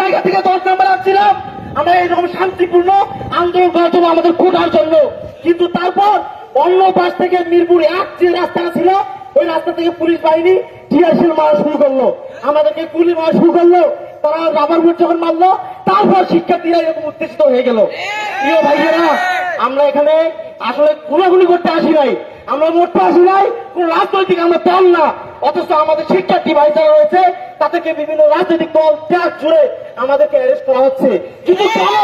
জায়গা থেকে 10 নম্বর আসছিলাম আমরা এরকম শান্তিপূর্ণ আন্দোলন করার জন্য আমাদের কোটার জন্য, কিন্তু তারপর অন্য পাশ থেকে মিরপুর 1 যে রাস্তাটা ছিল ওই রাস্তা থেকে পুলিশ বাহিনী টিয়ারশেল মারা শুরু করলো, আমাদেরকে গুলি মারা শুরু করলো, তারা রাবার বুলেট যখন মারলো তারপর শিক্ষার্থীরা এরকম উত্তেজিত হয়ে গেল। প্রিয় ভাইয়েরা, আমরা এখানে আসলে গুলাগুলি করতে আসি নাই, আমরা মরতে আসি নাই, কোন রাজনৈতিক আমরা দল না, অথচ আমাদের শিক্ষার্থী ভাই যারা রয়েছে তাদেরকে বিভিন্ন রাজনৈতিক দল ত্যাগ জুড়ে আমাদেরকে অ্যারেস্ট করা হচ্ছে। কিন্তু কেন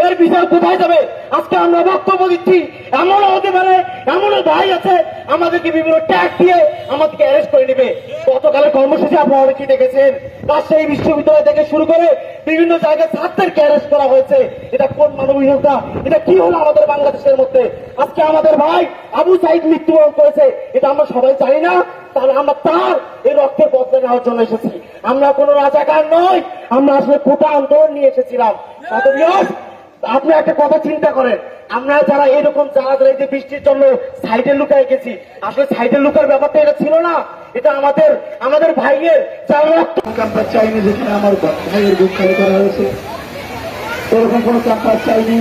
এর বিচার কোথায় যাবে? আজকে আমরা বক্তব্য দিচ্ছি, এমনও হতে পারে এমনও ভাই আছে আমাদেরকে বিভিন্ন ট্যাগ দিয়ে আমাদেরকে অ্যারেস্ট করে নেবে। গতকালের কর্মসূচি আপনারা অনেকেই দেখেছেন, রাজশাহী বিশ্ববিদ্যালয় থেকে শুরু করে বিভিন্ন জায়গায় ছাত্রদেরকে অ্যারেস্ট করা হয়েছে। এটা কোন মানবিকতা? এটা কি হলো আমাদের বাংলাদেশের মধ্যে? আজকে আমাদের ভাই আবু সাইদ মৃত্যুবরণ করেছে, এটা আমরা সবাই জানি না, তাহলে আমরা তার এই রক্তের বদলা নেওয়ার জন্য এসেছি। আমরা কোন রাজাকার নই, আমরা আসলে কোটা আন্দোলন নিয়ে এসেছিলাম। আপনি একটা কথা চিন্তা করেন, আমরা যারা এরকম যারা এই যে বৃষ্টির জন্য সাইডে লুকায় গেছি, আসলে সাইডে লুকার ব্যাপারটা এটা ছিল না, এটা আমাদের ভাইয়ের যারা রক্ত ক্যাম্পাস চাইনি, যেখানে আমার ভাইয়ের বুক খালি করা হয়েছে, এরকম কোন ক্যাম্পাস চাইনি।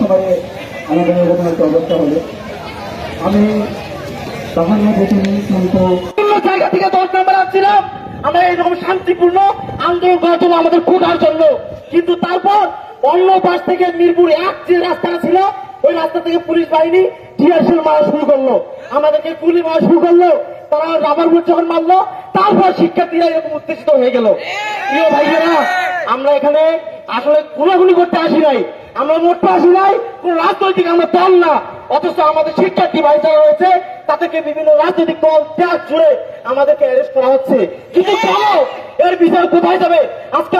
সময়ে আমাদের এরকম একটা অবস্থা হলে আমি তখন বিভিন্ন জায়গা থেকে 10 নম্বর আসছিলাম আমরা এরকম শান্তিপূর্ণ আন্দোলন করার জন্য আমাদের কোটার জন্য, কিন্তু তারপর অন্য পাশ থেকে মিরপুর 1 যে রাস্তাটা ছিল ওই রাস্তা থেকে পুলিশ বাহিনী টিয়ারশেল মারা শুরু করলো, আমাদেরকে গুলি মারা শুরু করলো, তারা রাবার বুলেট যখন মারলো তারপর শিক্ষার্থীরা এরকম উত্তেজিত হয়ে গেল। প্রিয় ভাইয়েরা, আমরা এখানে আসলে গুলাগুলি করতে আসি নাই, আমরা মরতে আসি নাই, কোন রাজনৈতিক আমরা দল না, অথচ আমাদের শিক্ষার্থী ভাই যারা রয়েছে তাদেরকে বিভিন্ন রাজনৈতিক দল ত্যাগ জুড়ে আমাদেরকে অ্যারেস্ট করা হচ্ছে। কিন্তু কেন এর বিচার কোথায় যাবে? আজকে